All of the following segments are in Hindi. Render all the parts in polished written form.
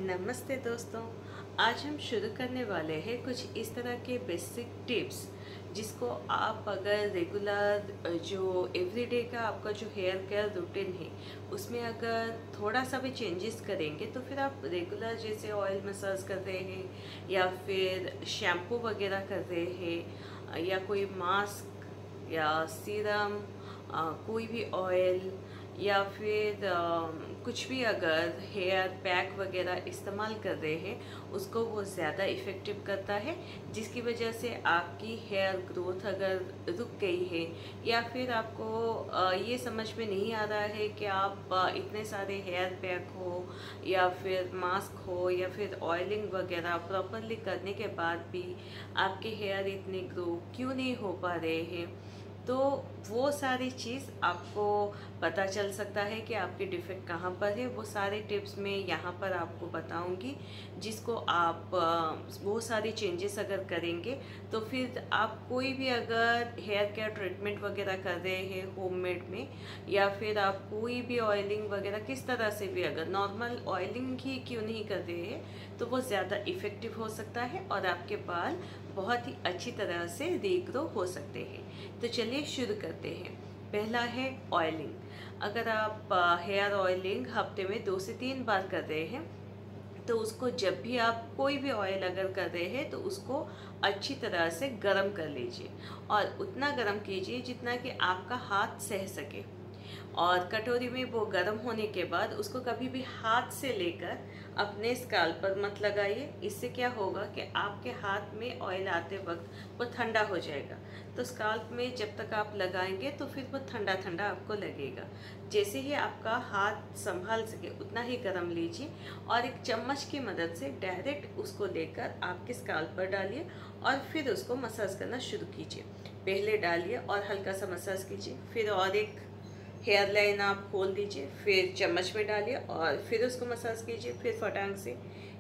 नमस्ते दोस्तों। आज हम शुरू करने वाले हैं कुछ इस तरह के बेसिक टिप्स जिसको आप अगर रेगुलर जो एवरीडे का आपका जो हेयर केयर रूटीन है उसमें अगर थोड़ा सा भी चेंजेस करेंगे तो फिर आप रेगुलर जैसे ऑयल मसाज कर रहे हैं या फिर शैम्पू वगैरह कर रहे हैं या कोई मास्क या सीरम, कोई भी ऑयल या फिर कुछ भी अगर हेयर पैक वगैरह इस्तेमाल कर रहे हैं उसको वो ज़्यादा इफ़ेक्टिव करता है, जिसकी वजह से आपकी हेयर ग्रोथ अगर रुक गई है या फिर आपको ये समझ में नहीं आ रहा है कि आप इतने सारे हेयर पैक हो या फिर मास्क हो या फिर ऑयलिंग वगैरह प्रॉपरली करने के बाद भी आपके हेयर इतने ग्रो क्यों नहीं हो पा रहे हैं, तो वो सारी चीज़ आपको पता चल सकता है कि आपके डिफेक्ट कहाँ पर है। वो सारे टिप्स मैं यहाँ पर आपको बताऊंगी जिसको आप वो सारे चेंजेस अगर करेंगे तो फिर आप कोई भी अगर हेयर केयर ट्रीटमेंट वगैरह कर रहे हैं होममेड में या फिर आप कोई भी ऑयलिंग वगैरह किस तरह से भी अगर नॉर्मल ऑयलिंग ही क्यों नहीं कर रहे हैं तो वो ज़्यादा इफ़ेक्टिव हो सकता है और आपके बाल बहुत ही अच्छी तरह से रीग्रो हो सकते हैं। तो चलिए शुरू करते हैं। पहला है ऑयलिंग। अगर आप हेयर ऑयलिंग हफ्ते में 2 से 3 बार कर रहे हैं तो उसको जब भी आप कोई भी ऑयल अगर कर रहे हैं तो उसको अच्छी तरह से गर्म कर लीजिए और उतना गर्म कीजिए जितना कि आपका हाथ सह सके। और कटोरी में वो गर्म होने के बाद उसको कभी भी हाथ से लेकर अपने स्काल्प पर मत लगाइए। इससे क्या होगा कि आपके हाथ में ऑयल आते वक्त वो ठंडा हो जाएगा, तो स्काल्प में जब तक आप लगाएंगे तो फिर वो ठंडा ठंडा आपको लगेगा। जैसे ही आपका हाथ संभाल सके उतना ही गर्म लीजिए और एक चम्मच की मदद से डायरेक्ट उसको लेकर आपके स्काल्प पर डालिए और फिर उसको मसाज करना शुरू कीजिए। पहले डालिए और हल्का सा मसाज कीजिए, फिर और एक हेयर लाइन आप खोल दीजिए, फिर चम्मच में डालिए और फिर उसको मसाज कीजिए, फिर फटांग से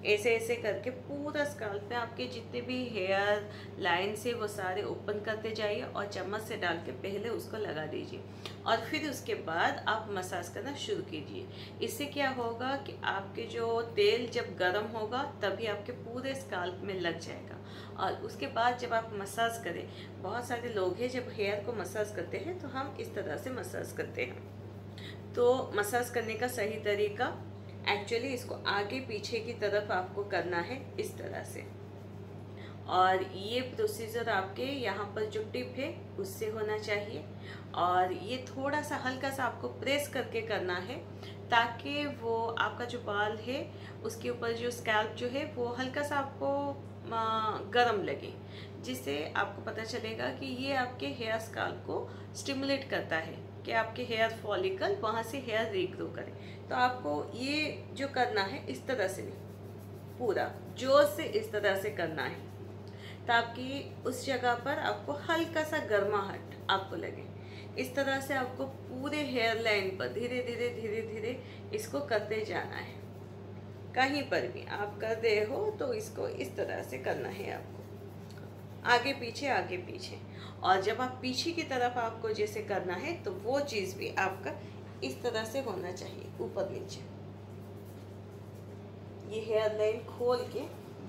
ऐसे ऐसे करके पूरा स्काल्प में आपके जितने भी हेयर लाइन से वो सारे ओपन करते जाइए और चम्मच से डाल के पहले उसको लगा दीजिए और फिर उसके बाद आप मसाज करना शुरू कीजिए। इससे क्या होगा कि आपके जो तेल जब गर्म होगा तभी आपके पूरे स्काल्प में लग जाएगा और उसके बाद जब आप मसाज करें, बहुत सारे लोग हैं जब हेयर को मसाज करते हैं तो हम इस तरह से मसाज करते हैं। तो मसाज करने का सही तरीका एक्चुअली इसको आगे पीछे की तरफ आपको करना है इस तरह से, और ये प्रोसीजर आपके यहाँ पर जो टिप है उससे होना चाहिए और ये थोड़ा सा हल्का सा आपको प्रेस करके करना है ताकि वो आपका जो बाल है उसके ऊपर जो स्कैल्प जो है वो हल्का सा आपको गरम लगे, जिससे आपको पता चलेगा कि ये आपके हेयर स्कैल्प को स्टिमुलेट करता है कि आपके हेयर फॉलिकल वहाँ से हेयर रीग्रो करे। तो आपको ये जो करना है इस तरह से नहीं, पूरा जोर से इस तरह से करना है ताकि उस जगह पर आपको हल्का सा गर्माहट आपको लगे। इस तरह से आपको पूरे हेयर लाइन पर धीरे धीरे धीरे धीरे इसको करते जाना है। कहीं पर भी आप कर रहे हो तो इसको इस तरह से करना है आपको, आगे पीछे। और जब आप पीछे की तरफ आपको जैसे करना है तो वो चीज़ भी आपका इस तरह से होना चाहिए, ऊपर नीचे। ये हेयर लाइन खोल के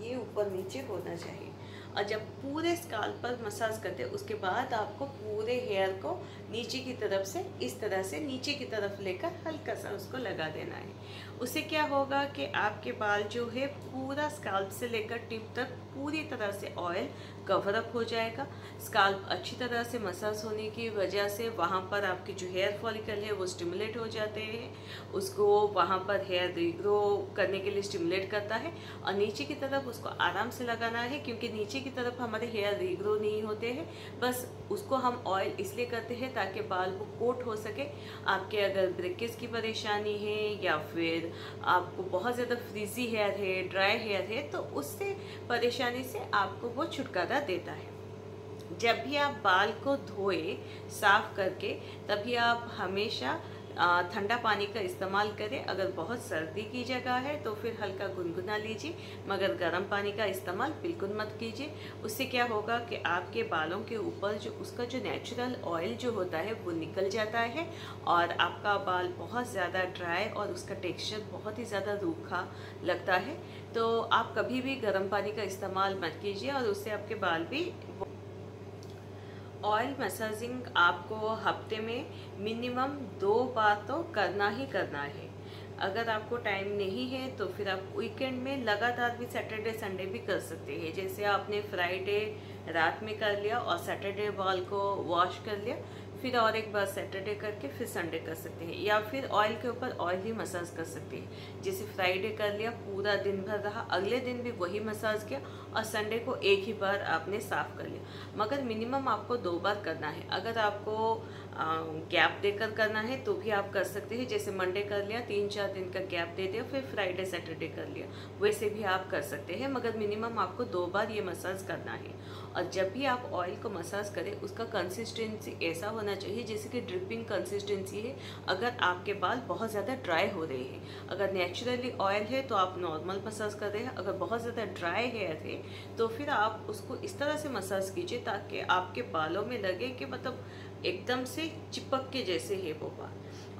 ये ऊपर नीचे होना चाहिए। और जब पूरे स्काल्प पर मसाज करते हैं उसके बाद आपको पूरे हेयर को नीचे की तरफ से इस तरह से नीचे की तरफ लेकर हल्का सा उसको लगा देना है। उससे क्या होगा कि आपके बाल जो है पूरा स्काल्प से लेकर टिप तक पूरी तरह से ऑयल कवर अप हो जाएगा। स्काल्प अच्छी तरह से मसाज होने की वजह से वहाँ पर आपके जो हेयर फॉलिकल है वो स्टिमुलेट हो जाते हैं, उसको वहाँ पर हेयर रीग्रो करने के लिए स्टिमुलेट करता है। और नीचे की तरफ उसको आराम से लगाना है क्योंकि नीचे की तरफ हमारे हेयर रीग्रो नहीं होते हैं, बस उसको हम ऑयल इसलिए करते हैं ताकि बाल को कोट हो सके। आपके अगर ब्रेकेज की परेशानी है या फिर आपको बहुत ज़्यादा फ्रीजी हेयर है, ड्राई हेयर है, तो उससे परेशानी से आपको वो छुटकारा देता है। जब भी आप बाल को धोए साफ करके तभी आप हमेशा ठंडा पानी का इस्तेमाल करें। अगर बहुत सर्दी की जगह है तो फिर हल्का गुनगुना लीजिए, मगर गर्म पानी का इस्तेमाल बिल्कुल मत कीजिए। उससे क्या होगा कि आपके बालों के ऊपर जो उसका जो नेचुरल ऑयल जो होता है वो निकल जाता है और आपका बाल बहुत ज़्यादा ड्राई और उसका टेक्सचर बहुत ही ज़्यादा रूखा लगता है। तो आप कभी भी गर्म पानी का इस्तेमाल मत कीजिए और उससे आपके बाल भी। ऑयल मसाजिंग आपको हफ्ते में मिनिमम 2 बार तो करना ही करना है। अगर आपको टाइम नहीं है तो फिर आप वीकेंड में लगातार भी सैटरडे संडे भी कर सकते हैं। जैसे आपने फ्राइडे रात में कर लिया और सैटरडे बाल को वॉश कर लिया, फिर और एक बार सैटरडे करके फिर संडे कर सकते हैं, या फिर ऑयल के ऊपर ऑयल ही मसाज कर सकते हैं। जैसे फ्राइडे कर लिया, पूरा दिन भर रहा, अगले दिन भी वही मसाज किया और संडे को एक ही बार आपने साफ कर लिया। मगर मिनिमम आपको 2 बार करना है। अगर आपको गैप देकर करना है तो भी आप कर सकते हैं। जैसे मंडे कर लिया, 3-4 दिन का गैप दे दिया, फिर फ्राइडे सैटरडे कर लिया, वैसे भी आप कर सकते हैं। मगर मिनिमम आपको 2 बार ये मसाज करना है। और जब भी आप ऑयल को मसाज करें उसका कंसिस्टेंसी ऐसा होना चाहिए जैसे कि ड्रिपिंग कंसिस्टेंसी है। अगर आपके बाल बहुत ज़्यादा ड्राई हो रहे हैं, अगर नेचुरली ऑयल है तो आप नॉर्मल मसाज कर रहे हैं, अगर बहुत ज़्यादा ड्राई हेयर है तो फिर आप उसको इस तरह से मसाज कीजिए ताकि आपके बालों में लगे कि मतलब एकदम से चिपक के जैसे है वो बाल,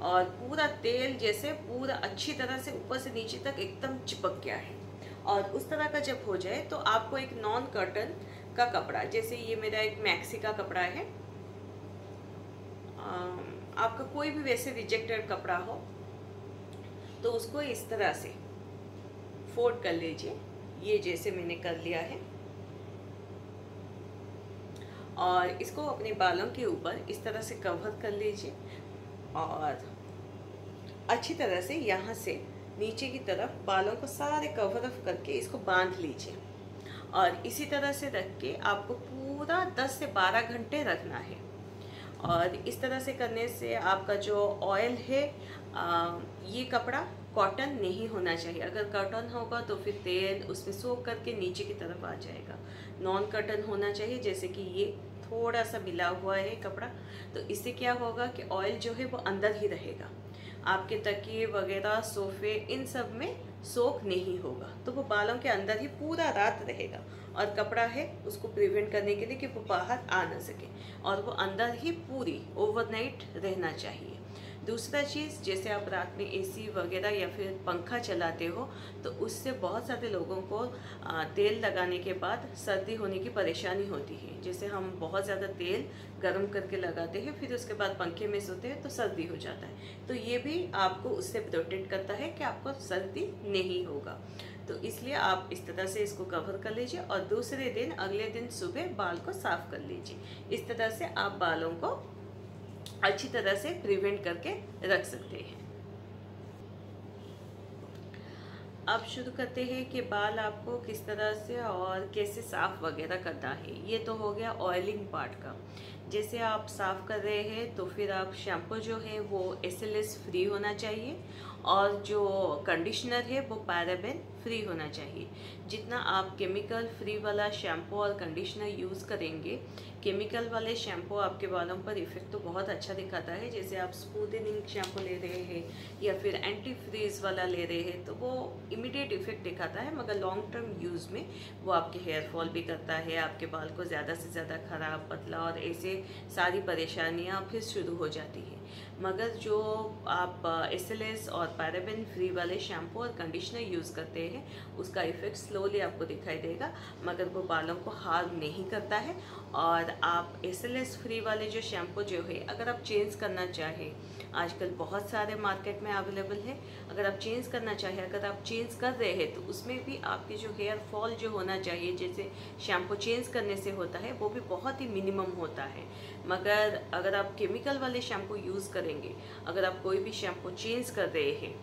और पूरा तेल जैसे पूरा अच्छी तरह से ऊपर से नीचे तक एकदम चिपक गया है। और उस तरह का जब हो जाए तो आपको एक नॉन कॉटन का कपड़ा, जैसे ये मेरा एक मैक्सी का कपड़ा है, आपका कोई भी वैसे रिजेक्टेड कपड़ा हो तो उसको इस तरह से फोल्ड कर लीजिए, ये जैसे मैंने कर लिया है, और इसको अपने बालों के ऊपर इस तरह से कवर कर लीजिए और अच्छी तरह से यहाँ से नीचे की तरफ बालों को सारे कवर अप करके इसको बांध लीजिए। और इसी तरह से रख के आपको पूरा 10 से 12 घंटे रखना है। और इस तरह से करने से आपका जो ऑयल है, ये कपड़ा कॉटन नहीं होना चाहिए। अगर कॉटन होगा तो फिर तेल उसमें सोख करके नीचे की तरफ आ जाएगा। नॉन कॉटन होना चाहिए, जैसे कि ये थोड़ा सा मिला हुआ है कपड़ा, तो इससे क्या होगा कि ऑयल जो है वो अंदर ही रहेगा, आपके तकिए वगैरह सोफे इन सब में सोख नहीं होगा, तो वो बालों के अंदर ही पूरा रात रहेगा। और कपड़ा है उसको प्रिवेंट करने के लिए कि वो बाहर आ ना सके, और वो अंदर ही पूरी ओवरनाइट रहना चाहिए। दूसरा चीज़, जैसे आप रात में एसी वगैरह या फिर पंखा चलाते हो तो उससे बहुत सारे लोगों को तेल लगाने के बाद सर्दी होने की परेशानी होती है। जैसे हम बहुत ज़्यादा तेल गर्म करके लगाते हैं, फिर उसके बाद पंखे में सोते हैं तो सर्दी हो जाता है। तो ये भी आपको उससे प्रोटेक्ट करता है कि आपको सर्दी नहीं होगा। तो इसलिए आप इस तरह से इसको कवर कर लीजिए और दूसरे दिन अगले दिन सुबह बाल को साफ कर लीजिए। इस तरह से आप बालों को अच्छी तरह से प्रिवेंट करके रख सकते हैं। अब शुरू करते हैं कि बाल आपको किस तरह से और कैसे साफ़ वगैरह करना है। ये तो हो गया ऑयलिंग पार्ट का। जैसे आप साफ़ कर रहे हैं तो फिर आप शैम्पू जो है वो SLS फ्री होना चाहिए, और जो कंडीशनर है वो पैराबेन फ्री होना चाहिए। जितना आप केमिकल फ्री वाला शैम्पू और कंडीशनर यूज़ करेंगे, केमिकल वाले शैम्पू आपके बालों पर इफ़ेक्ट तो बहुत अच्छा दिखाता है। जैसे आप स्मूथनिंग शैम्पू ले रहे हैं या फिर एंटी फ्रीज वाला ले रहे हैं तो वो इमीडिएट इफ़ेक्ट दिखाता है, मगर लॉन्ग टर्म यूज़ में वो आपके हेयर फॉल भी करता है, आपके बाल को ज़्यादा से ज़्यादा ख़राब, पतला और ऐसे सारी परेशानियाँ फिर शुरू हो जाती है। मगर जो आप SLS और पैराबेन फ्री वाले शैम्पू और कंडीशनर यूज़ करते हैं उसका इफ़ेक्ट स्लोली आपको दिखाई देगा, मगर वो बालों को हार्म नहीं करता है। और आप SLS फ्री वाले जो शैम्पू जो है अगर आप चेंज करना चाहें, आजकल बहुत सारे मार्केट में अवेलेबल है, अगर आप चेंज करना चाहें, अगर आप चेंज कर रहे हैं तो उसमें भी आपके जो हेयर फॉल जो होना चाहिए जैसे शैम्पू चेंज करने से होता है वो भी बहुत ही मिनिमम होता है। मगर अगर आप केमिकल वाले शैम्पू यूज़ करेंगे, अगर आप कोई भी शैम्पू चेंज कर रहे हैं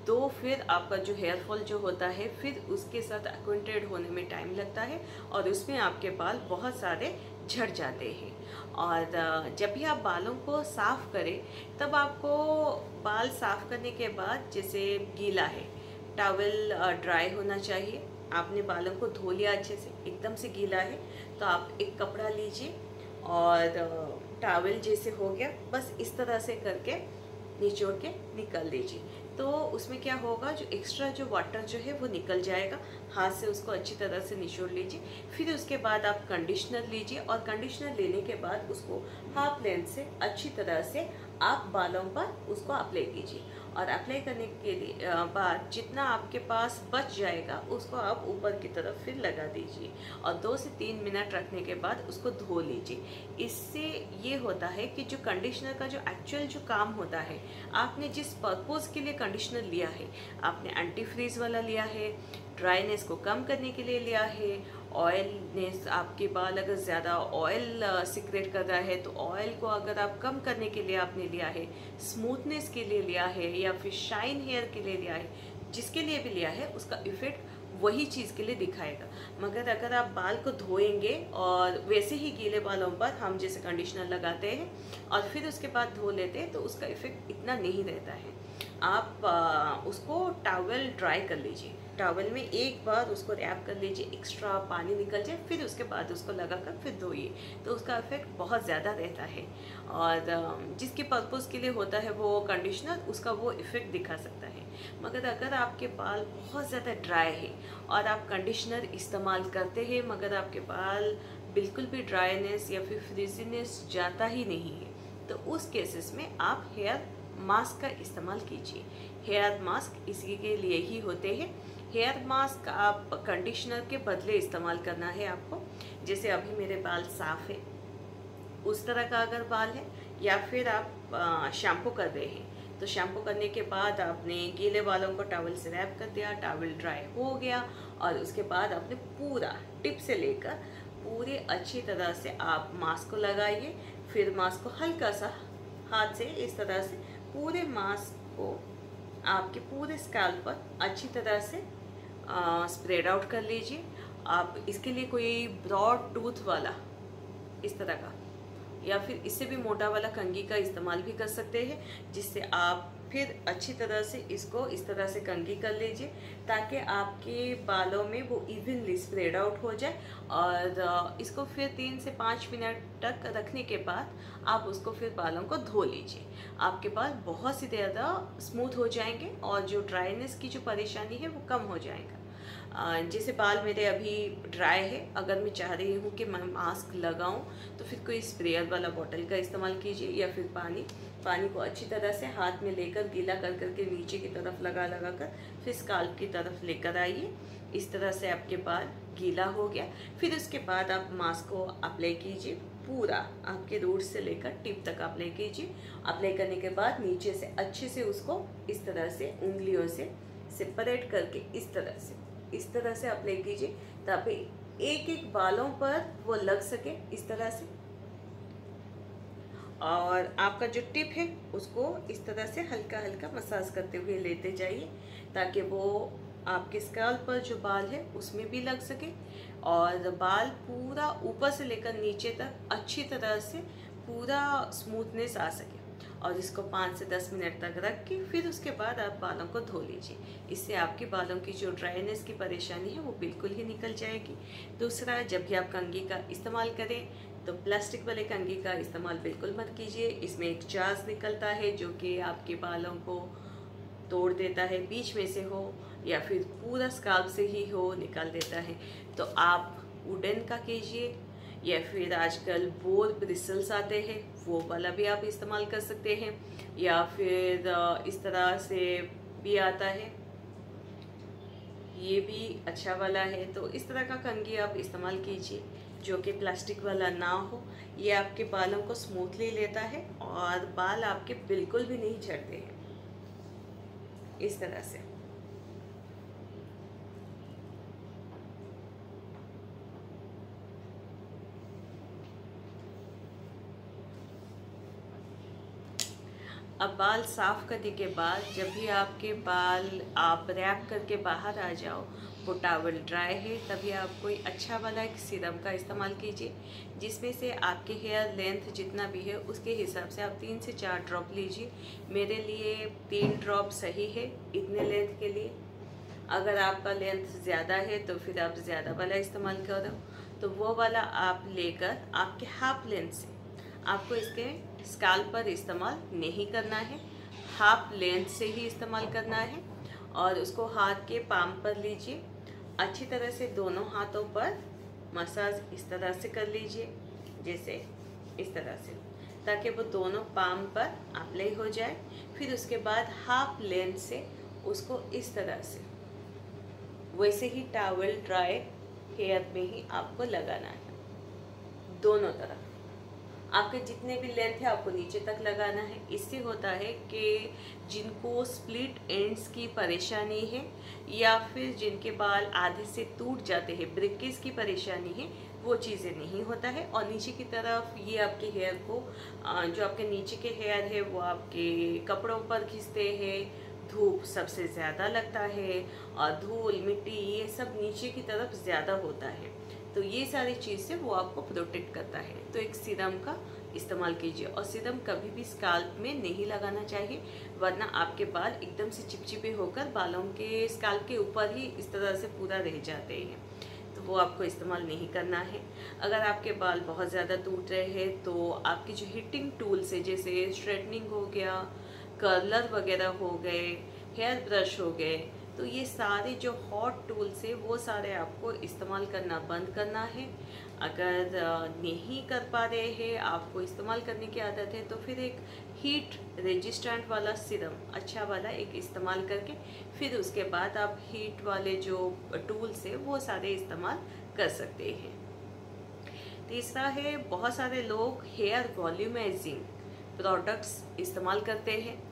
तो फिर आपका जो हेयर फॉल जो होता है फिर उसके साथ एक्वेंटेड होने में टाइम लगता है और उसमें आपके बाल बहुत सारे झड़ जाते हैं। और जब भी आप बालों को साफ़ करें तब आपको बाल साफ़ करने के बाद, जैसे गीला है, टॉवल ड्राई होना चाहिए। आपने बालों को धो लिया अच्छे से, एकदम से गीला है तो आप एक कपड़ा लीजिए और टॉवल जैसे हो गया, बस इस तरह से करके निचोड़ के निकाल लीजिए। तो उसमें क्या होगा, जो एक्स्ट्रा जो वाटर जो है वो निकल जाएगा। हाथ से उसको अच्छी तरह से निचोड़ लीजिए। फिर उसके बाद आप कंडीशनर लीजिए और कंडीशनर लेने के बाद उसको हाफ लेंथ से अच्छी तरह से आप बालों पर उसको अप्लाई कीजिए। और अप्लाई करने के लिए बाद जितना आपके पास बच जाएगा उसको आप ऊपर की तरफ फिर लगा दीजिए और 2 से 3 मिनट रखने के बाद उसको धो लीजिए। इससे ये होता है कि जो कंडीशनर का जो एक्चुअल जो काम होता है, आपने जिस पर्पज़ के लिए कंडीशनर लिया है, आपने एंटी फ्रीज वाला लिया है, ड्राइनेस को कम करने के लिए लिया है, ऑयलनेस, आपके बाल अगर ज़्यादा ऑयल सिक्रेट कर रहा है तो ऑयल को अगर आप कम करने के लिए आपने लिया है, स्मूथनेस के लिए लिया है या फिर शाइन हेयर के लिए लिया है, जिसके लिए भी लिया है उसका इफ़ेक्ट वही चीज़ के लिए दिखाएगा। मगर अगर आप बाल को धोएंगे और वैसे ही गीले बालों पर हम जैसे कंडीशनर लगाते हैं और फिर उसके बाद धो लेते हैं तो उसका इफ़ेक्ट इतना नहीं रहता है। आप उसको टॉवल ड्राई कर लीजिए, टॉवल में एक बार उसको रैप कर लीजिए, एक्स्ट्रा पानी निकल जाए, फिर उसके बाद उसको लगाकर फिर धोइए, तो उसका इफेक्ट बहुत ज़्यादा रहता है। और जिसके पर्पज़ के लिए होता है वो कंडीशनर, उसका वो इफ़ेक्ट दिखा सकता है। मगर अगर आपके बाल बहुत ज़्यादा ड्राई है और आप कंडीशनर इस्तेमाल करते हैं मगर आपके बाल बिल्कुल भी ड्राइनेस या फिर फ्रिजीनेस जाता ही नहीं है, तो उस केसेस में आप हेयर मास्क का इस्तेमाल कीजिए। हेयर मास्क इसी के लिए ही होते हैं। हेयर मास्क आप कंडीशनर के बदले इस्तेमाल करना है आपको। जैसे अभी मेरे बाल साफ़ है, उस तरह का अगर बाल है, या फिर आप शैम्पू कर रहे हैं तो शैम्पू करने के बाद आपने गीले बालों को टॉवल से रैप कर दिया, टॉवल ड्राई हो गया और उसके बाद आपने पूरा टिप से लेकर पूरे अच्छी तरह से आप मास्क को लगाइए। फिर मास्क को हल्का सा हाथ से इस तरह से पूरे मास्क को आपके पूरे स्कैल्प पर अच्छी तरह से स्प्रेड आउट कर लीजिए। आप इसके लिए कोई ब्रॉड टूथ वाला इस तरह का या फिर इससे भी मोटा वाला कंघी का इस्तेमाल भी कर सकते हैं, जिससे आप फिर अच्छी तरह से इसको इस तरह से कंघी कर लीजिए ताकि आपके बालों में वो इवनली स्प्रेड आउट हो जाए। और इसको फिर 3 से 5 मिनट तक रखने के बाद आप उसको फिर बालों को धो लीजिए। आपके बाल बहुत सी ज़्यादा स्मूथ हो जाएंगे और जो ड्राइनेस की जो परेशानी है वो कम हो जाएगा। जैसे बाल मेरे अभी ड्राई है, अगर मैं चाह रही हूँ कि मैं मास्क लगाऊं तो फिर कोई स्प्रेयर वाला बॉटल का इस्तेमाल कीजिए या फिर पानी को अच्छी तरह से हाथ में लेकर गीला कर करके नीचे की तरफ लगा कर फिर स्काल्प की तरफ लेकर आइए। इस तरह से आपके बाल गीला हो गया। फिर उसके बाद आप मास्क को अप्लाई कीजिए, पूरा आपके रूट से लेकर टिप तक अप्लाई कीजिए। अप्लाई करने के बाद नीचे से अच्छे से उसको इस तरह से उंगलियों से सेपरेट करके इस तरह से अप्लाई कीजिए ताकि एक एक बालों पर वो लग सके इस तरह से। और आपका जो टिप है उसको इस तरह से हल्का हल्का मसाज करते हुए लेते जाइए ताकि वो आपके स्कैल्प पर जो बाल है उसमें भी लग सके और बाल पूरा ऊपर से लेकर नीचे तक अच्छी तरह से पूरा स्मूथनेस आ सके। और इसको 5 से 10 मिनट तक रख के फिर उसके बाद आप बालों को धो लीजिए। इससे आपके बालों की जो ड्राइनेस की परेशानी है वो बिल्कुल ही निकल जाएगी। दूसरा, जब भी आप कंघी का इस्तेमाल करें तो प्लास्टिक वाले कंघी का इस्तेमाल बिल्कुल मत कीजिए। इसमें एक चार्ज निकलता है जो कि आपके बालों को तोड़ देता है, बीच में से हो या फिर पूरा स्काल्प से ही हो निकाल देता है। तो आप वुडन का कीजिए या फिर आजकल बोर ब्रिसल्स आते हैं वो वाला भी आप इस्तेमाल कर सकते हैं, या फिर इस तरह से भी आता है, ये भी अच्छा वाला है। तो इस तरह का कंघी आप इस्तेमाल कीजिए जो कि प्लास्टिक वाला ना हो। ये आपके बालों को स्मूथली लेता है और बाल आपके बिल्कुल भी नहीं झड़ते हैं इस तरह से। अब बाल साफ़ करने के बाद जब भी आपके बाल आप रैप करके बाहर आ जाओ, वो टॉवल ड्राई है, तभी आप कोई अच्छा वाला एक सीरम का इस्तेमाल कीजिए जिसमें से आपके हेयर लेंथ जितना भी है उसके हिसाब से आप 3 से 4 ड्रॉप लीजिए। मेरे लिए 3 ड्रॉप सही है इतने लेंथ के लिए। अगर आपका लेंथ ज़्यादा है तो फिर आप ज़्यादा वाला इस्तेमाल करो, तो वो वाला आप लेकर आपके हाफ लेंथ से आपको इसके स्काल्प पर इस्तेमाल नहीं करना है। हाफ लेंथ से ही इस्तेमाल करना है। और उसको हाथ के पाम पर लीजिए, अच्छी तरह से दोनों हाथों पर मसाज इस तरह से कर लीजिए, जैसे इस तरह से, ताकि वो दोनों पाम पर अप्लाई हो जाए। फिर उसके बाद हाफ लेंथ से उसको इस तरह से, वैसे ही टॉवल ड्राई हेयर में ही आपको लगाना है, दोनों तरफ। आपके जितने भी लेंथ है आपको नीचे तक लगाना है। इससे होता है कि जिनको स्प्लिट एंड्स की परेशानी है या फिर जिनके बाल आधे से टूट जाते हैं, ब्रिकेज की परेशानी है, वो चीज़ें नहीं होता है। और नीचे की तरफ ये आपके हेयर को, जो आपके नीचे के हेयर है वो आपके कपड़ों पर खींचते हैं, धूप सबसे ज़्यादा लगता है और धूल मिट्टी ये सब नीचे की तरफ ज़्यादा होता है। तो ये सारी चीज़ से वो आपको प्रोटेक्ट करता है। तो एक सीरम का इस्तेमाल कीजिए, और सीरम कभी भी स्काल्प में नहीं लगाना चाहिए, वरना आपके बाल एकदम से चिपचिपे होकर बालों के स्काल्प के ऊपर ही इस तरह से पूरा रह जाते हैं। तो वो आपको इस्तेमाल नहीं करना है। अगर आपके बाल बहुत ज़्यादा टूट रहे हैं तो आपके जो हीटिंग टूल्स है, जैसे स्ट्रेटनिंग हो गया, कर्लर वगैरह हो गए, हेयर ब्रश हो गए, तो ये सारे जो हॉट टूल्स है वो सारे आपको इस्तेमाल करना बंद करना है। अगर नहीं कर पा रहे हैं, आपको इस्तेमाल करने की आदत है, तो फिर एक हीट रेजिस्टेंट वाला सीरम अच्छा वाला एक इस्तेमाल करके फिर उसके बाद आप हीट वाले जो टूल्स है वो सारे इस्तेमाल कर सकते हैं। तीसरा है, बहुत सारे लोग हेयर वॉल्यूमाइजिंग प्रोडक्ट्स इस्तेमाल करते हैं।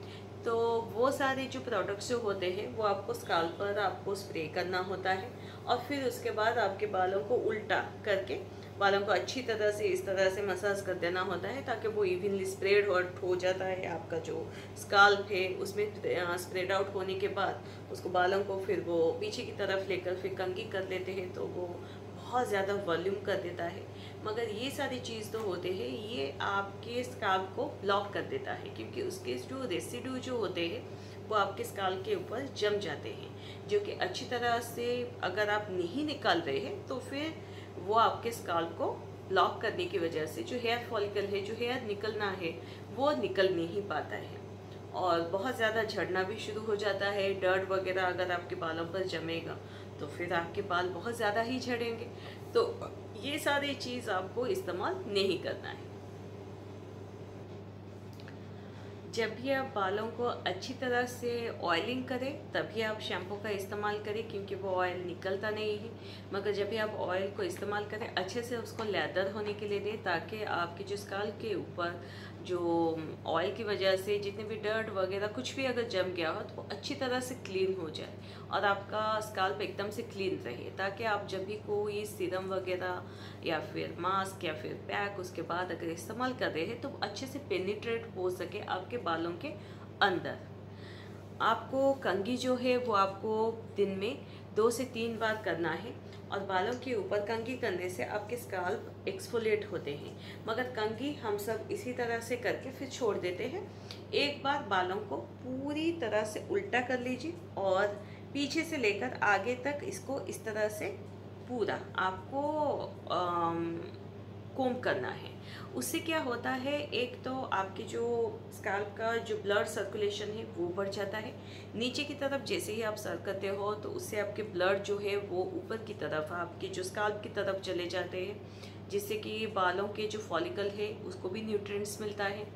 तो वो सारे जो प्रोडक्ट्स जो होते हैं वो आपको स्काल्प पर आपको स्प्रे करना होता है, और फिर उसके बाद आपके बालों को उल्टा करके बालों को अच्छी तरह से इस तरह से मसाज कर देना होता है, ताकि वो इवनली स्प्रेड हो जाता है। आपका जो स्काल्प है उसमें स्प्रेड आउट होने के बाद उसको बालों को फिर वो पीछे की तरफ लेकर फिर कंघी कर लेते हैं, तो वो बहुत ज़्यादा वॉल्यूम कर देता है। मगर ये सारी चीज़ तो होते हैं, ये आपके स्काल्प को ब्लॉक कर देता है, क्योंकि उसके जो रेसिड्यू जो होते हैं वो आपके स्काल्प के ऊपर जम जाते हैं, जो कि अच्छी तरह से अगर आप नहीं निकाल रहे हैं तो फिर वो आपके स्काल्प को ब्लॉक करने की वजह से जो हेयर फॉलिकल है, जो हेयर निकलना है, वो निकल नहीं पाता है, और बहुत ज़्यादा झड़ना भी शुरू हो जाता है। डर्ट वगैरह अगर आपके बालों पर जमेगा तो फिर आपके बाल बहुत ज़्यादा ही झड़ेंगे। तो ये सारी चीज़ आपको इस्तेमाल नहीं करना है। जब भी आप बालों को अच्छी तरह से ऑयलिंग करें तभी आप शैम्पू का इस्तेमाल करें, क्योंकि वो ऑयल निकलता नहीं है। मगर जब भी आप ऑयल को इस्तेमाल करें अच्छे से उसको लेदर होने के लिए दें, ताकि आपके जो स्काल्प के ऊपर जो ऑयल की वजह से जितने भी डर्ट वगैरह कुछ भी अगर जम गया हो तो वो अच्छी तरह से क्लीन हो जाए और आपका स्काल्प एकदम से क्लीन रहे, ताकि आप जब भी कोई सीरम वगैरह या फिर मास्क या फिर पैक उसके बाद अगर इस्तेमाल कर रहे हैं तो अच्छे से पेनिट्रेट हो सके आपके बालों के अंदर। आपको कंघी जो है वो आपको दिन में 2 से 3 बार करना है, और बालों के ऊपर कंघी करने से आपके स्काल्प एक्सफोलिएट होते हैं। मगर कंघी हम सब इसी तरह से करके फिर छोड़ देते हैं। एक बार बालों को पूरी तरह से उल्टा कर लीजिए और पीछे से लेकर आगे तक इसको इस तरह से पूरा आपको कोम करना है। उससे क्या होता है, एक तो आपके जो स्काल्प का जो ब्लड सर्कुलेशन है वो बढ़ जाता है। नीचे की तरफ जैसे ही आप सर करते हो तो उससे आपके ब्लड जो है वो ऊपर की तरफ आपके जो स्काल्प की तरफ चले जाते हैं, जिससे कि बालों के जो फॉलिकल है उसको भी न्यूट्रिएंट्स मिलता है।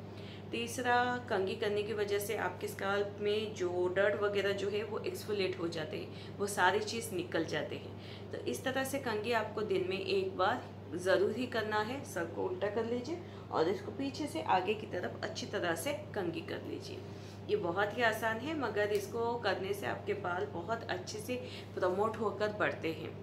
तीसरा, कंघी करने की वजह से आपके स्काल्प में जो डर्ट वगैरह जो है वो एक्सफोलिएट हो जाते हैं, वो सारी चीज़ निकल जाते हैं। तो इस तरह से कंघी आपको दिन में एक बार ज़रूर ही करना है। सर को उल्टा कर लीजिए और इसको पीछे से आगे की तरफ अच्छी तरह से कंघी कर लीजिए। ये बहुत ही आसान है, मगर इसको करने से आपके बाल बहुत अच्छे से प्रमोट होकर बढ़ते हैं।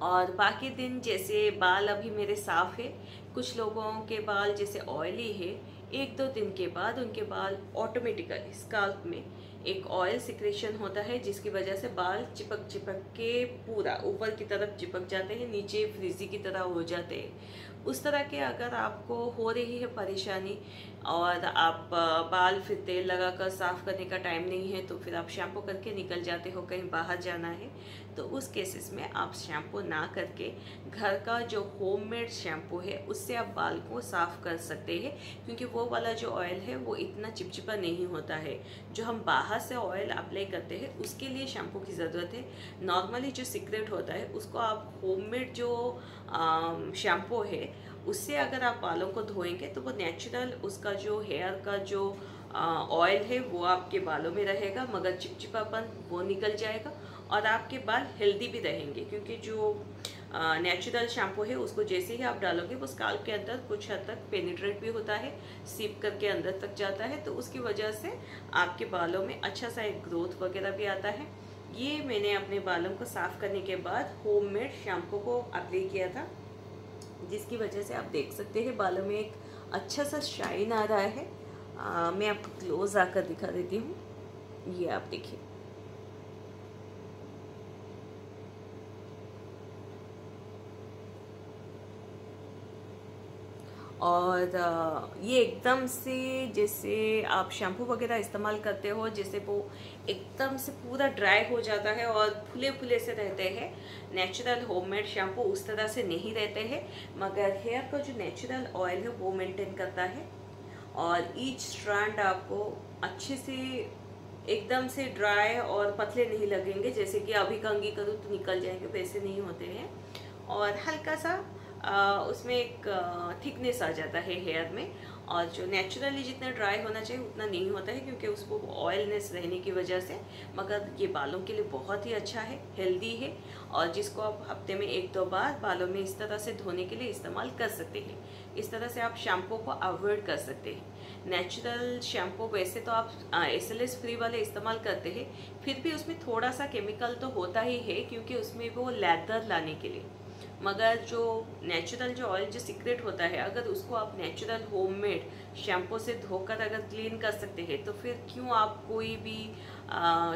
और बाकी दिन जैसे बाल अभी मेरे साफ़ है, कुछ लोगों के बाल जैसे ऑयली है, 1-2 दिन के बाद उनके बाल ऑटोमेटिकली स्काल्प में एक ऑयल सिक्रेशन होता है, जिसकी वजह से बाल चिपक चिपक के पूरा ऊपर की तरफ चिपक जाते हैं, नीचे फ्रिजी की तरह हो जाते हैं। उस तरह के अगर आपको हो रही है परेशानी और आप बाल फिर तेल लगाकर साफ करने का टाइम नहीं है, तो फिर आप शैम्पू करके निकल जाते हो, कहीं बाहर जाना है, तो उस केसेस में आप शैम्पू ना करके घर का जो होममेड शैम्पू है उससे आप बाल को साफ कर सकते हैं, क्योंकि वो वाला जो ऑयल है वो इतना चिपचिपा नहीं होता है। जो हम बाहर से ऑयल अप्लाई करते हैं उसके लिए शैम्पू की ज़रूरत है। नॉर्मली जो सीक्रेट होता है उसको आप होममेड जो शैम्पू है उससे अगर आप बालों को धोएंगे तो वो नेचुरल उसका जो हेयर का जो ऑयल है वो आपके बालों में रहेगा, मगर चिपचिपापन वो निकल जाएगा और आपके बाल हेल्दी भी रहेंगे, क्योंकि जो नेचुरल शैम्पू है उसको जैसे ही आप डालोगे वो स्काल्प के अंदर कुछ हद तक पेनिट्रेट भी होता है, सीप करके अंदर तक जाता है, तो उसकी वजह से आपके बालों में अच्छा सा एक ग्रोथ वगैरह भी आता है। ये मैंने अपने बालों को साफ़ करने के बाद होममेड शैम्पू को अप्लाई किया था, जिसकी वजह से आप देख सकते हैं बालों में एक अच्छा सा शाइन आ रहा है। मैं आपको क्लोज आकर दिखा देती हूँ, ये आप देखिए। और ये एकदम से जैसे आप शैम्पू वगैरह इस्तेमाल करते हो, जैसे वो एकदम से पूरा ड्राई हो जाता है और फुले फुले से रहते हैं। नेचुरल होममेड शैम्पू उस तरह से नहीं रहते हैं, मगर हेयर का जो नेचुरल ऑयल है वो मेंटेन करता है और ईच स्ट्रैंड आपको अच्छे से एकदम से ड्राई और पतले नहीं लगेंगे, जैसे कि अभी कंघी करूँ तो निकल जाएंगे, वैसे नहीं होते हैं। और हल्का सा उसमें एक थिकनेस आ जाता है हेयर में, और जो नेचुरली जितना ड्राई होना चाहिए उतना नहीं होता है, क्योंकि उसको ऑयलनेस रहने की वजह से। मगर ये बालों के लिए बहुत ही अच्छा है, हेल्दी है, और जिसको आप हफ्ते में 1-2 बार बालों में इस तरह से धोने के लिए इस्तेमाल कर सकते हैं। इस तरह से आप शैम्पू को अवॉइड कर सकते हैं। नेचुरल शैम्पू वैसे तो आप SLS फ्री वाले इस्तेमाल करते हैं, फिर भी उसमें थोड़ा सा केमिकल तो होता ही है, क्योंकि उसमें वो लेदर लाने के लिए। मगर जो नेचुरल जो ऑयल जो सीक्रेट होता है, अगर उसको आप नेचुरल होममेड शैम्पू से धोकर अगर क्लीन कर सकते हैं, तो फिर क्यों आप कोई भी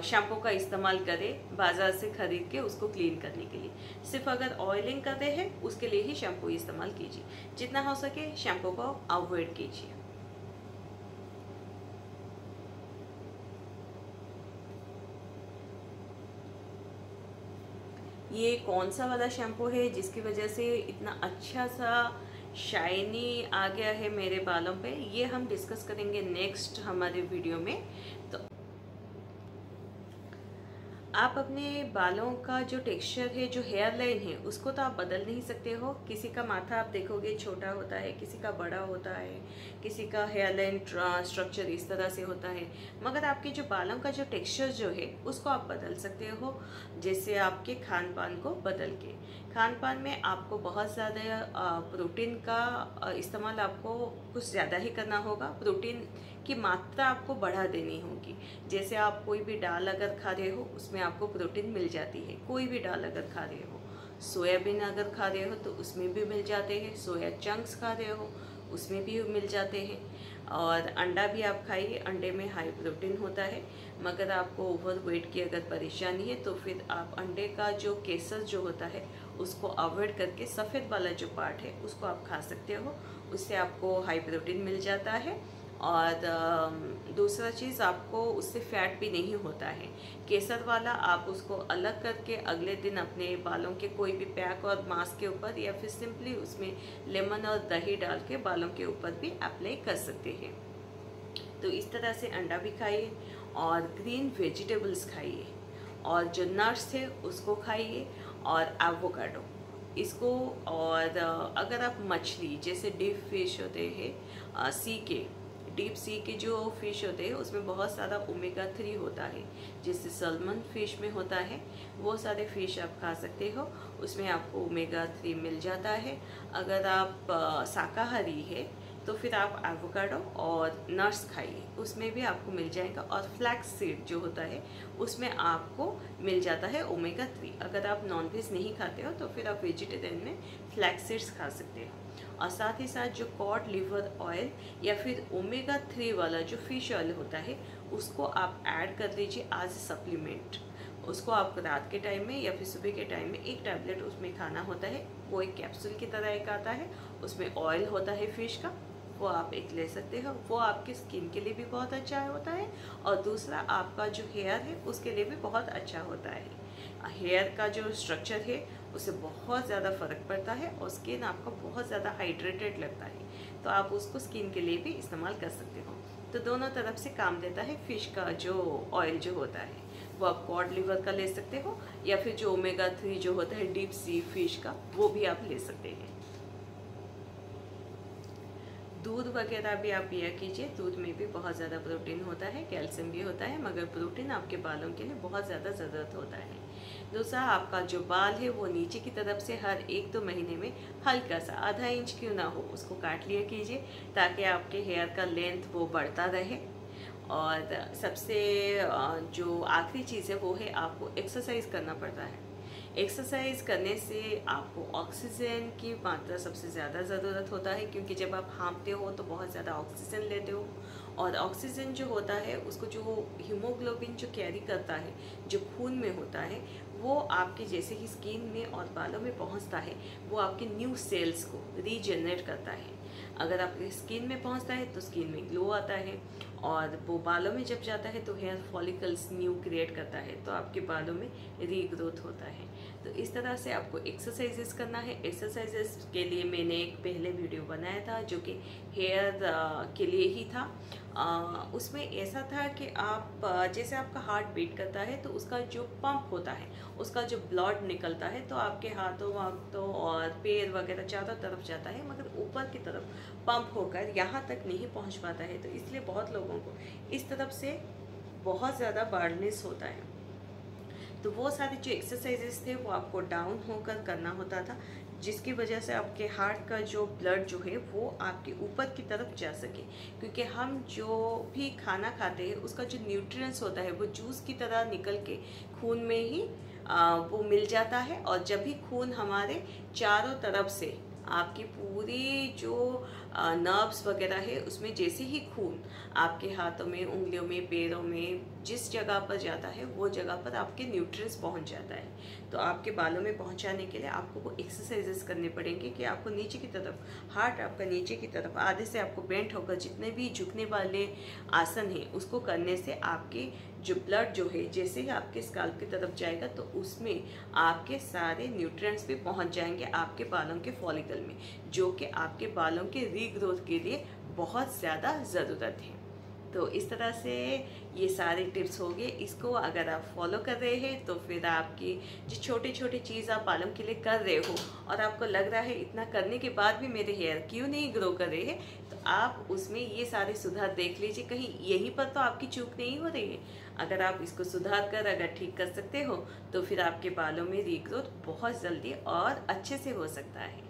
शैम्पू का इस्तेमाल करें बाज़ार से ख़रीद के उसको क्लीन करने के लिए। सिर्फ अगर ऑयलिंग करते हैं उसके लिए ही शैम्पू इस्तेमाल कीजिए। जितना हो सके शैम्पू को अवॉइड कीजिए। ये कौन सा वाला शैम्पू है जिसकी वजह से इतना अच्छा सा शाइनी आ गया है मेरे बालों पे, ये हम डिस्कस करेंगे नेक्स्ट हमारे वीडियो में। तो आप अपने बालों का जो टेक्सचर है, जो हेयर लाइन है, उसको तो आप बदल नहीं सकते हो। किसी का माथा आप देखोगे छोटा होता है, किसी का बड़ा होता है, किसी का हेयर लाइन स्ट्रक्चर इस तरह से होता है, मगर आपके जो बालों का जो टेक्सचर जो है उसको आप बदल सकते हो, जैसे आपके खान पान को बदल के। खान पान में आपको बहुत ज़्यादा प्रोटीन का इस्तेमाल आपको कुछ ज़्यादा ही करना होगा। प्रोटीन की मात्रा आपको बढ़ा देनी होगी। जैसे आप कोई भी दाल अगर खा रहे हो उसमें आपको प्रोटीन मिल जाती है, कोई भी दाल अगर खा रहे हो। सोयाबीन अगर खा रहे हो तो उसमें भी मिल जाते हैं, सोया चंक्स खा रहे हो उसमें भी मिल जाते हैं। और अंडा भी आप खाइए, अंडे में हाई प्रोटीन होता है। मगर आपको ओवर वेट की अगर परेशानी है तो फिर आप अंडे का जो केसर जो होता है उसको अवॉइड करके सफ़ेद वाला जो पार्ट है उसको आप खा सकते हो, उससे आपको हाई प्रोटीन मिल जाता है। और दूसरा चीज़, आपको उससे फैट भी नहीं होता है। केसर वाला आप उसको अलग करके अगले दिन अपने बालों के कोई भी पैक और मास्क के ऊपर, या फिर सिंपली उसमें लेमन और दही डाल के बालों के ऊपर भी अप्लाई कर सकते हैं। तो इस तरह से अंडा भी खाइए और ग्रीन वेजिटेबल्स खाइए, और जो नट्स थे उसको खाइए, और एवोकाडो इसको। और अगर आप मछली जैसे डीप फिश होते हैं, सी के डीप सी के जो फिश होते हैं उसमें बहुत सारा ओमेगा 3 होता है, जैसे सल्मन फिश में होता है, वो सारे फिश आप खा सकते हो, उसमें आपको ओमेगा 3 मिल जाता है। अगर आप शाकाहारी है तो फिर आप एवोकाडो और नट्स खाइए, उसमें भी आपको मिल जाएगा। और फ्लैक्स सीड जो होता है उसमें आपको मिल जाता है ओमेगा 3। अगर आप नॉनवेज नहीं खाते हो तो फिर आप वेजिटेरियन में फ्लैक्स सीड्स खा सकते हो। और साथ ही साथ जो कॉड लिवर ऑयल या फिर ओमेगा 3 वाला जो फिश ऑयल होता है उसको आप ऐड कर दीजिए एज सप्लीमेंट। उसको आपको रात के टाइम में या फिर सुबह के टाइम में एक टैबलेट उसमें खाना होता है। वो एक कैप्सूल की तरह एक आता है, उसमें ऑयल होता है फिश का, वो आप एक ले सकते हो। वो आपके स्किन के लिए भी बहुत अच्छा होता है और दूसरा आपका जो हेयर है उसके लिए भी बहुत अच्छा होता है। हेयर का जो स्ट्रक्चर है उससे बहुत ज़्यादा फ़र्क पड़ता है और स्किन आपका बहुत ज़्यादा हाइड्रेटेड लगता है, तो आप उसको स्किन के लिए भी इस्तेमाल कर सकते हो। तो दोनों तरफ से काम देता है। फ़िश का जो ऑयल जो होता है वो आप कॉड लिवर का ले सकते हो या फिर जो ओमेगा 3 जो होता है डीप सी फिश का, वो भी आप ले सकते हैं। दूध वगैरह भी आप पिया कीजिए, दूध में भी बहुत ज़्यादा प्रोटीन होता है, कैल्शियम भी होता है, मगर प्रोटीन आपके बालों के लिए बहुत ज़्यादा ज़रूरत होता है। दूसरा, आपका जो बाल है वो नीचे की तरफ से हर 1-2 महीने में हल्का सा आधा इंच क्यों ना हो उसको काट लिया कीजिए, ताकि आपके हेयर का लेंथ वो बढ़ता रहे। और सबसे जो आखिरी चीज़ है वो है आपको एक्सरसाइज करना पड़ता है। एक्सरसाइज करने से आपको ऑक्सीजन की मात्रा सबसे ज़्यादा ज़रूरत होता है, क्योंकि जब आप हाँफते हो तो बहुत ज़्यादा ऑक्सीजन लेते हो, और ऑक्सीजन जो होता है उसको जो हीमोग्लोबिन जो कैरी करता है, जो खून में होता है, वो आपके जैसे ही स्किन में और बालों में पहुंचता है वो आपके न्यू सेल्स को रीजनरेट करता है। अगर आपके स्किन में पहुंचता है तो स्किन में ग्लो आता है, और वो बालों में जब जाता है तो हेयर फॉलिकल्स न्यू क्रिएट करता है, तो आपके बालों में रीग्रोथ होता है। तो इस तरह से आपको एक्सरसाइजेस करना है। एक्सरसाइजेस के लिए मैंने एक पहले वीडियो बनाया था जो कि हेयर के लिए ही था। उसमें ऐसा था कि आप जैसे आपका हार्ट बीट करता है तो उसका जो पंप होता है, उसका जो ब्लड निकलता है तो आपके हाथों वाथों और पैर वगैरह चारों तरफ जाता है, मगर ऊपर की तरफ पंप होकर यहाँ तक नहीं पहुँच पाता है। तो इसलिए बहुत लोगों को इस तरफ से बहुत ज़्यादा बर्डनेस होता है। तो वो सारे जो एक्सरसाइजेस थे वो आपको डाउन होकर करना होता था, जिसकी वजह से आपके हार्ट का जो ब्लड जो है वो आपके ऊपर की तरफ जा सके। क्योंकि हम जो भी खाना खाते हैं उसका जो न्यूट्रिएंट्स होता है वो जूस की तरह निकल के खून में ही वो मिल जाता है, और जब भी खून हमारे चारों तरफ से आपकी पूरी जो नर्व्स वगैरह है उसमें जैसे ही खून आपके हाथों में, उंगलियों में, पैरों में जिस जगह पर जाता है वो जगह पर आपके न्यूट्रिएंट्स पहुंच जाता है। तो आपके बालों में पहुंचाने के लिए आपको वो एक्सरसाइजेस करने पड़ेंगे कि आपको नीचे की तरफ, हार्ट आपका नीचे की तरफ आधे से आपको बेंट होकर जितने भी झुकने वाले आसन हैं उसको करने से आपके जो ब्लड जो है जैसे ही आपके स्काल्प की तरफ जाएगा तो उसमें आपके सारे न्यूट्रिएंट्स भी पहुंच जाएंगे आपके बालों के फॉलिकल में, जो कि आपके बालों के रीग्रोथ के लिए बहुत ज़्यादा ज़रूरत है। तो इस तरह से ये सारे टिप्स हो गए। इसको अगर आप फॉलो कर रहे हैं तो फिर आपकी जो छोटी छोटी चीज़ आप बालों के लिए कर रहे हो और आपको लग रहा है इतना करने के बाद भी मेरे हेयर क्यों नहीं ग्रो कर रहे हैं, तो आप उसमें ये सारे सुधार देख लीजिए, कहीं यहीं पर तो आपकी चूक नहीं हो रही है। अगर आप इसको सुधार कर अगर ठीक कर सकते हो तो फिर आपके बालों में रीग्रोथ बहुत जल्दी और अच्छे से हो सकता है।